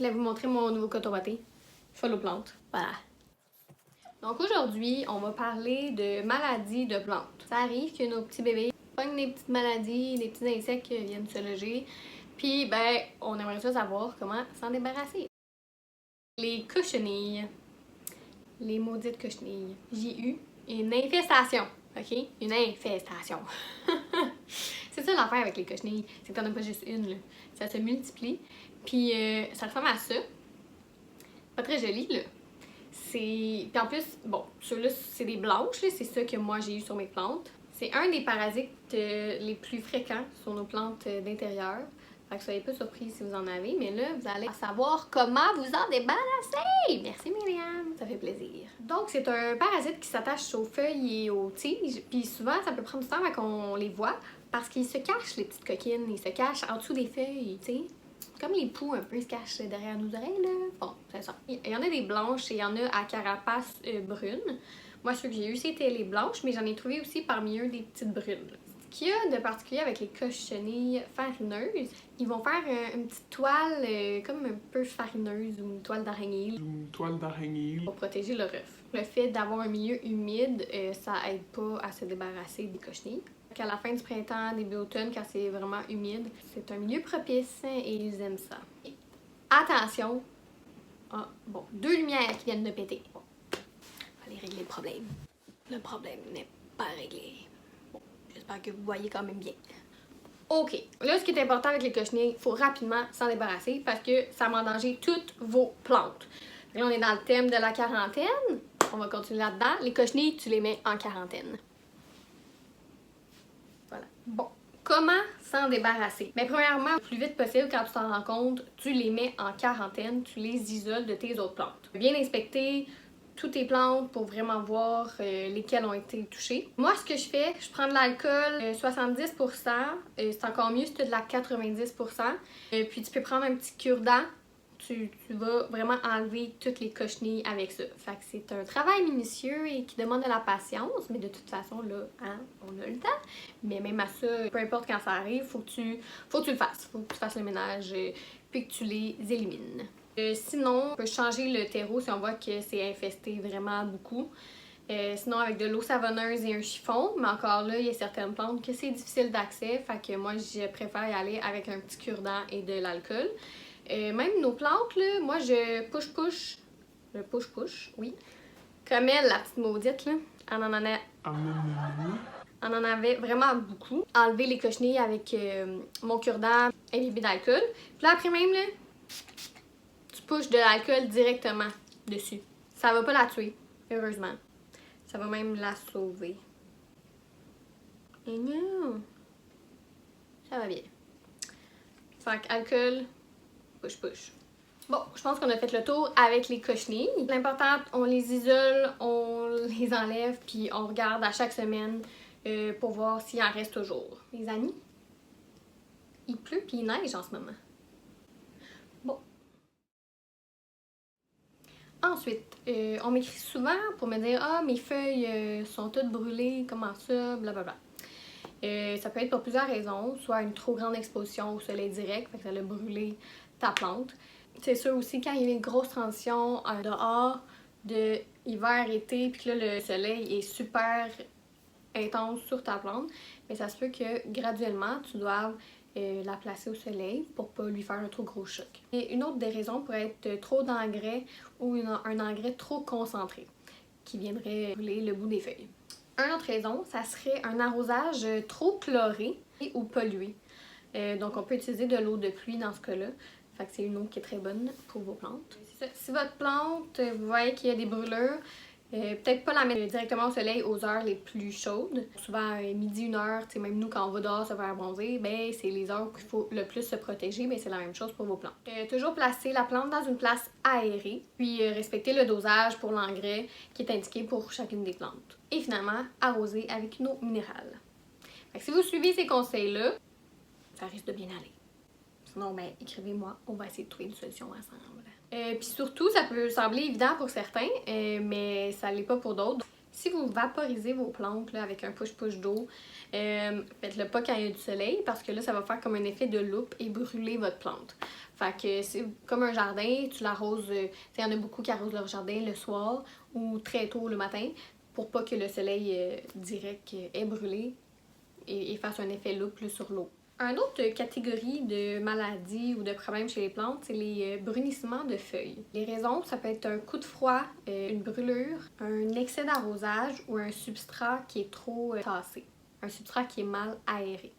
voulais vous montrer mon nouveau coton watté. Follow plantes. Voilà. Donc aujourd'hui, on va parler de maladies de plantes. Ça arrive que nos petits bébés pognent des petites maladies, des petits insectes qui viennent se loger. Puis, ben, on aimerait ça savoir comment s'en débarrasser. Les cochenilles. Les maudites cochenilles. J'ai eu une infestation. OK? Une infestation. C'est ça l'affaire avec les cochenilles. C'est que t'en as pas juste une, là. Ça se multiplie. Puis, ça ressemble à ça. Pas très joli, là. Puis en plus, bon, ceux-là, c'est des blanches, là. C'est ça que moi j'ai eu sur mes plantes. C'est un des parasites les plus fréquents sur nos plantes d'intérieur. Fait que soyez pas surpris si vous en avez, mais là, vous allez savoir comment vous en débarrasser! Merci Myriam, ça fait plaisir. Donc, c'est un parasite qui s'attache aux feuilles et aux tiges, puis souvent, ça peut prendre du temps avant qu'on les voit, parce qu'ils se cachent, les petites coquines, ils se cachent en dessous des feuilles, tu sais. Comme les poux un peu, ils se cachent derrière nos oreilles, là. Bon, c'est ça. Il y en a des blanches et il y en a à carapace brune. Moi, ceux que j'ai eu, c'était les blanches, mais j'en ai trouvé aussi parmi eux des petites brunes. Ce qu'il y a de particulier avec les cochenilles farineuses, ils vont faire une petite toile comme un peu farineuse ou une toile d'araignée. Une toile d'araignée. Pour protéger le ref. Le fait d'avoir un milieu humide, ça aide pas à se débarrasser des cochenilles. À la fin du printemps, début automne, quand c'est vraiment humide, c'est un milieu propice et ils aiment ça. Et attention! Ah, bon, 2 lumières qui viennent de péter. Bon, on va aller régler le problème. Le problème n'est pas réglé. Bon, j'espère que vous voyez quand même bien. OK. Là, ce qui est important avec les cochenilles, il faut rapidement s'en débarrasser parce que ça met en danger toutes vos plantes. Là, on est dans le thème de la quarantaine. On va continuer là-dedans. Les cochenilles, tu les mets en quarantaine. Voilà. Bon. Comment s'en débarrasser? Bien, premièrement, le plus vite possible, quand tu t'en rends compte, tu les mets en quarantaine, tu les isoles de tes autres plantes. Bien inspecter toutes tes plantes pour vraiment voir lesquelles ont été touchées. Moi, ce que je fais, je prends de l'alcool 70%, c'est encore mieux si tu as de la 90%. Puis tu peux prendre un petit cure-dent. Tu vas vraiment enlever toutes les cochenilles avec ça. Fait que c'est un travail minutieux et qui demande de la patience, mais de toute façon, là, hein, on a le temps. Mais même à ça, peu importe quand ça arrive, faut que tu le fasses. Faut que tu fasses le ménage puis que tu les élimines. Sinon, on peut changer le terreau si on voit que c'est infesté vraiment beaucoup. Sinon, avec de l'eau savonneuse et un chiffon, mais encore là, il y a certaines plantes que c'est difficile d'accès, fait que moi, je préfère y aller avec un petit cure-dent et de l'alcool. Même nos plantes, là, moi, je push-push. Je push-push, oui. Comme elle, la petite maudite, là, on en avait vraiment beaucoup. Enlever les cochenilles avec mon cure-dent imbibé d'alcool. Puis là, après même, là, tu pushes de l'alcool directement dessus. Ça va pas la tuer, heureusement. Ça va même la sauver. Et non! Ça va bien. Fait qu'alcool, push. Bon, je pense qu'on a fait le tour avec les cochenilles. L'important, on les isole, on les enlève, puis on regarde à chaque semaine pour voir s'il en reste toujours. Les amis, il pleut puis il neige en ce moment. Bon. Ensuite, on m'écrit souvent pour me dire « Ah, mes feuilles sont toutes brûlées, comment ça, blablabla. » Ça peut être pour plusieurs raisons, soit une trop grande exposition au soleil direct, fait que ça a brûlé ta plante. C'est sûr aussi quand il y a une grosse transition dehors de hiver-été, puis que là le soleil est super intense sur ta plante, mais ça se peut que graduellement tu doives la placer au soleil pour pas lui faire un trop gros choc. Et une autre des raisons pourrait être trop d'engrais ou un engrais trop concentré qui viendrait brûler le bout des feuilles. Une autre raison, ça serait un arrosage trop chloré ou pollué. Donc on peut utiliser de l'eau de pluie dans ce cas-là. Fait que c'est une eau qui est très bonne pour vos plantes. Si votre plante, vous voyez qu'il y a des brûlures, peut-être pas la mettre directement au soleil aux heures les plus chaudes. Souvent, midi, 1h, même nous, quand on va dehors se faire bronzer, ben, c'est les heures qu'il faut le plus se protéger, mais c'est la même chose pour vos plantes. Toujours placer la plante dans une place aérée, puis respecter le dosage pour l'engrais qui est indiqué pour chacune des plantes. Et finalement, arroser avec une eau minérale. Fait que si vous suivez ces conseils-là, ça risque de bien aller. Sinon, ben, écrivez-moi, on va essayer de trouver une solution ensemble. Puis surtout, ça peut sembler évident pour certains, mais ça l'est pas pour d'autres. Si vous vaporisez vos plantes là, avec un push-push d'eau, faites-le pas quand il y a du soleil parce que là, ça va faire comme un effet de loupe et brûler votre plante. Fait que c'est comme un jardin, tu l'arroses, il y en a beaucoup qui arrosent leur jardin le soir ou très tôt le matin pour pas que le soleil direct ait brûlé et fasse un effet loupe là, sur l'eau. Une autre catégorie de maladies ou de problèmes chez les plantes, c'est les brunissements de feuilles. Les raisons, ça peut être un coup de froid, une brûlure, un excès d'arrosage ou un substrat qui est trop tassé, un substrat qui est mal aéré.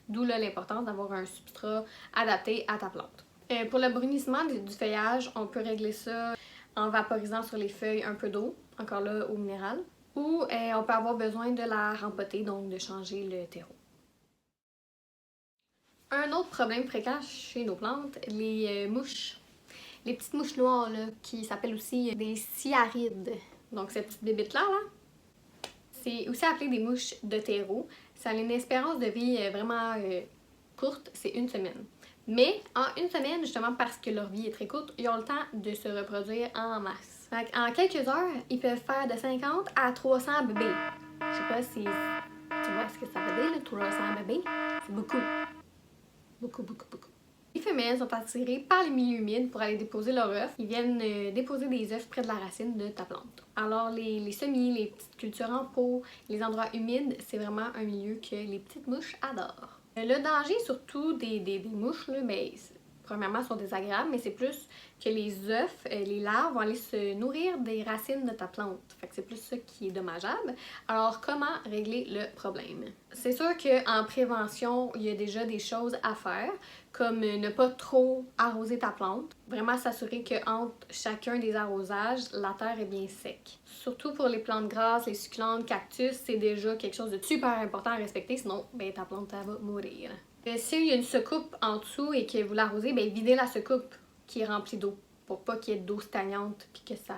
D'où l'importance d'avoir un substrat adapté à ta plante. Pour le brunissement du feuillage, on peut régler ça en vaporisant sur les feuilles un peu d'eau, encore là au minéral, ou on peut avoir besoin de la rempoter, donc de changer le terreau. Un autre problème fréquent chez nos plantes, les mouches. Les petites mouches noires là, qui s'appellent aussi des cyarides. Donc cette petite bébite-là, c'est aussi appelé des mouches de terreau. Ça a une espérance de vie vraiment courte, c'est 1 semaine. Mais en 1 semaine, justement parce que leur vie est très courte, ils ont le temps de se reproduire en masse. En quelques heures, ils peuvent faire de 50 à 300 bébés. Je sais pas si tu vois ce que ça veut dire, là, 300 bébés. C'est beaucoup. Beaucoup, beaucoup, beaucoup. Les femelles sont attirées par les milieux humides pour aller déposer leurs œufs. Ils viennent déposer des œufs près de la racine de ta plante. Alors les semis, les petites cultures en pot, les endroits humides, c'est vraiment un milieu que les petites mouches adorent. Le danger surtout des mouches, là, ben, premièrement, sont désagréables, mais c'est plus que les œufs, les larves vont aller se nourrir des racines de ta plante. Fait que c'est plus ça qui est dommageable. Alors, comment régler le problème? C'est sûr qu'en prévention, il y a déjà des choses à faire, comme ne pas trop arroser ta plante. Vraiment s'assurer qu'entre chacun des arrosages, la terre est bien sec. Surtout pour les plantes grasses, les succulentes, cactus, c'est déjà quelque chose de super important à respecter, sinon ben, ta plante elle va mourir. S'il y a une secoupe en dessous et que vous l'arrosez, ben videz la secoupe qui est remplie d'eau pour pas qu'il y ait d'eau stagnante puis que ça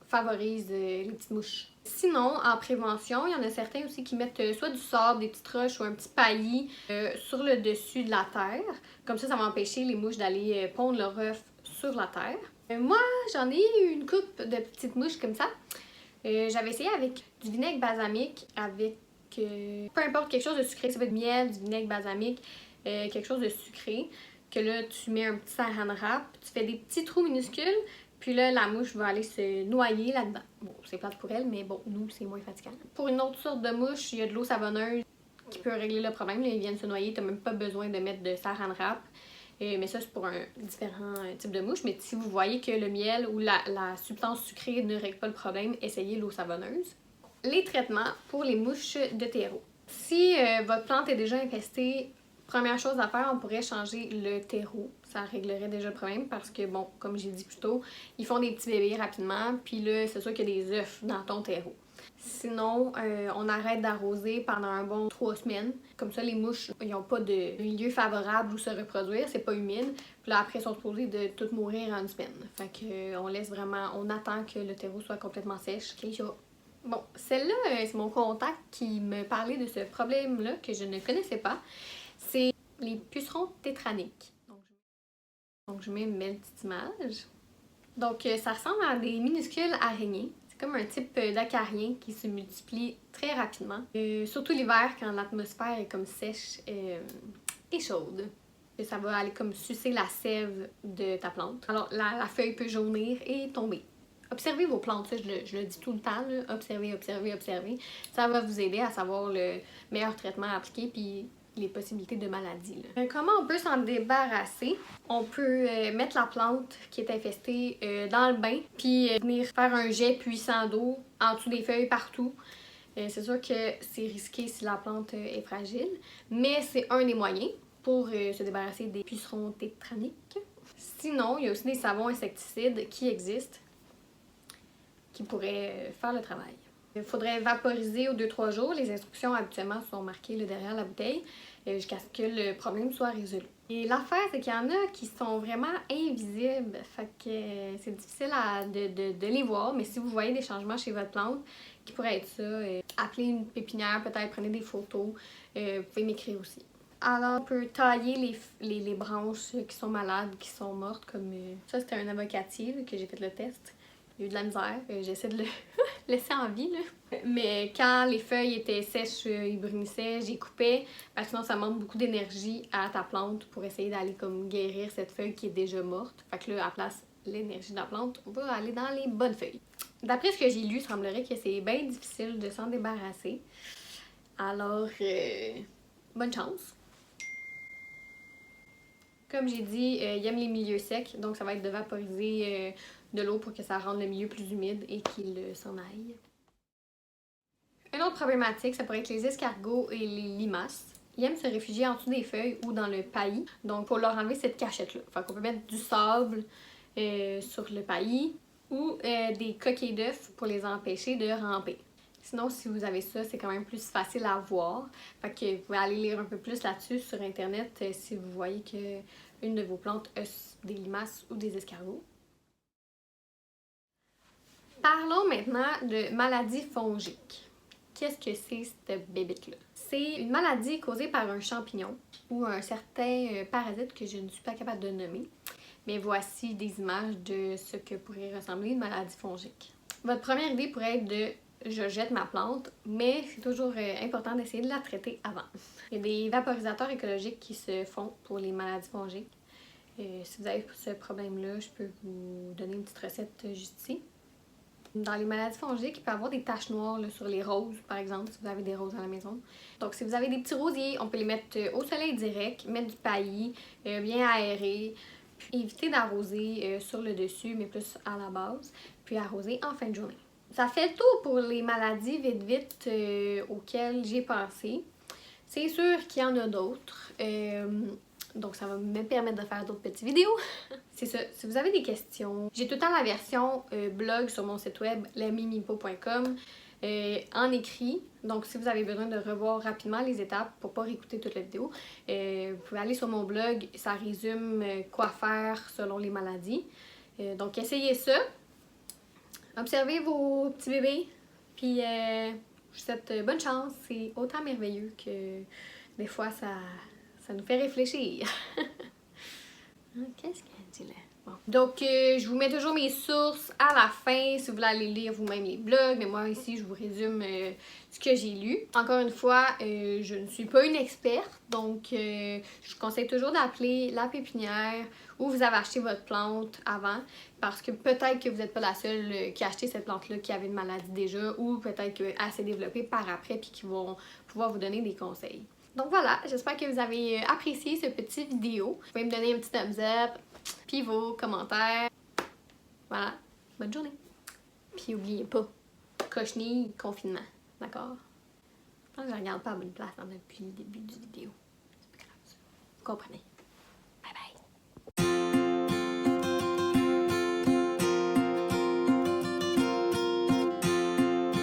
favorise les petites mouches. Sinon, en prévention, il y en a certains aussi qui mettent soit du sable, des petites roches ou un petit paillis sur le dessus de la terre. Comme ça va empêcher les mouches d'aller pondre leur œuf sur la terre. Moi, j'en ai eu une coupe de petites mouches comme ça. J'avais essayé avec du vinaigre balsamique, avec peu importe quelque chose de sucré, ça peut être miel, du vinaigre balsamique, quelque chose de sucré, que là tu mets un petit saran wrap, tu fais des petits trous minuscules, puis là la mouche va aller se noyer là-dedans. Bon, c'est plate pour elle, mais bon, nous c'est moins fatigant. Pour une autre sorte de mouche, il y a de l'eau savonneuse qui peut régler le problème. Là, ils viennent se noyer, t'as même pas besoin de mettre de saran wrap. Mais ça, c'est pour un différent type de mouche. Mais si vous voyez que le miel ou la substance sucrée ne règle pas le problème, essayez l'eau savonneuse. Les traitements pour les mouches de terreau. Si votre plante est déjà infestée, première chose à faire, on pourrait changer le terreau. Ça réglerait déjà le problème parce que, bon, comme j'ai dit plus tôt, ils font des petits bébés rapidement. Puis là, c'est sûr qu'il y a des œufs dans ton terreau. Sinon, on arrête d'arroser pendant un bon 3 semaines. Comme ça, les mouches, ils n'ont pas de milieu favorable où se reproduire, c'est pas humide. Puis là, après, ils sont supposés de toutes mourir en 1 semaine. Fait que on laisse vraiment, on attend que le terreau soit complètement sèche. Bon, celle-là, c'est mon contact qui me parlait de ce problème-là que je ne connaissais pas. C'est les pucerons tétraniques. Donc, je mets une belle petite image. Donc, ça ressemble à des minuscules araignées. C'est comme un type d'acarien qui se multiplie très rapidement. Surtout l'hiver, quand l'atmosphère est comme sèche et chaude. Et ça va aller comme sucer la sève de ta plante. Alors, la feuille peut jaunir et tomber. Observez vos plantes, ça, je le dis tout le temps, là. Observez, observez, observez. Ça va vous aider à savoir le meilleur traitement à appliquer puis les possibilités de maladie. Comment on peut s'en débarrasser? On peut mettre la plante qui est infestée dans le bain puis venir faire un jet puissant d'eau en dessous des feuilles partout. C'est sûr que c'est risqué si la plante est fragile, mais c'est un des moyens pour se débarrasser des pucerons tétraniques. Sinon, il y a aussi des savons insecticides qui existent qui pourraient faire le travail. Il faudrait vaporiser aux 2-3 jours. Les instructions habituellement sont marquées là, derrière la bouteille jusqu'à ce que le problème soit résolu. Et l'affaire, c'est qu'il y en a qui sont vraiment invisibles. Fait que c'est difficile de les voir. Mais si vous voyez des changements chez votre plante, qui pourraient être ça, appelez une pépinière, peut-être prenez des photos. Vous pouvez m'écrire aussi. Alors, on peut tailler les branches qui sont malades, qui sont mortes, comme ça, c'était un avocatier là, que j'ai fait le test. Il y a eu de la misère, j'essaie de le laisser en vie, là. Mais quand les feuilles étaient sèches, ils brunissaient, j'y coupais, parce que sinon ça manque beaucoup d'énergie à ta plante pour essayer d'aller comme guérir cette feuille qui est déjà morte. Fait que là, à la place l'énergie de la plante, on va aller dans les bonnes feuilles. D'après ce que j'ai lu, il semblerait que c'est bien difficile de s'en débarrasser. Alors, bonne chance. Comme j'ai dit, il aime les milieux secs, donc ça va être de vaporiser de l'eau pour que ça rende le milieu plus humide et qu'il s'en aille. Une autre problématique, ça pourrait être les escargots et les limaces. Ils aiment se réfugier en dessous des feuilles ou dans le paillis, donc pour leur enlever cette cachette-là. Fait qu'on peut mettre du sable sur le paillis ou des coquilles d'œufs pour les empêcher de ramper. Sinon, si vous avez ça, c'est quand même plus facile à voir. Fait que vous pouvez aller lire un peu plus là-dessus sur Internet si vous voyez qu'une de vos plantes a des limaces ou des escargots. Parlons maintenant de maladies fongiques. Qu'est-ce que c'est cette bébête-là? C'est une maladie causée par un champignon ou un certain parasite que je ne suis pas capable de nommer. Mais voici des images de ce que pourrait ressembler une maladie fongique. Votre première idée pourrait être de je jette ma plante, mais c'est toujours important d'essayer de la traiter avant. Il y a des vaporisateurs écologiques qui se font pour les maladies fongiques. Si vous avez ce problème-là, je peux vous donner une petite recette juste ici. Dans les maladies fongiques, il peut y avoir des taches noires là, sur les roses, par exemple, si vous avez des roses à la maison. Donc, si vous avez des petits rosiers, on peut les mettre au soleil direct, mettre du paillis, bien aéré. Puis éviter d'arroser sur le dessus, mais plus à la base, puis arroser en fin de journée. Ça fait le tour pour les maladies vite auxquelles j'ai pensé. C'est sûr qu'il y en a d'autres. Donc, ça va me permettre de faire d'autres petites vidéos. C'est ça. Si vous avez des questions, j'ai tout le temps la version blog sur mon site web, lemimipo.com, en écrit. Donc, si vous avez besoin de revoir rapidement les étapes pour pas réécouter toute la vidéo, vous pouvez aller sur mon blog. Ça résume quoi faire selon les maladies. Donc, essayez ça. Observez vos petits bébés. Puis, je vous souhaite bonne chance. C'est autant merveilleux que des fois, ça nous fait réfléchir. Qu'est-ce qu'elle dit là? Bon. Donc, je vous mets toujours mes sources à la fin si vous voulez aller lire vous-même les blogs. Mais moi, ici, je vous résume ce que j'ai lu. Encore une fois, je ne suis pas une experte. Donc, je vous conseille toujours d'appeler la pépinière où vous avez acheté votre plante avant. Parce que peut-être que vous n'êtes pas la seule qui a acheté cette plante-là qui avait une maladie déjà. Ou peut-être qu'elle s'est développée par après puis qu'ils vont pouvoir vous donner des conseils. Donc voilà, j'espère que vous avez apprécié ce petit vidéo. Vous pouvez me donner un petit thumbs up, puis vos commentaires. Voilà, bonne journée. Puis n'oubliez pas, cochenille, confinement, d'accord? Je pense que je regarde pas à bonne place depuis le début du vidéo. C'est pas grave ça. Vous comprenez.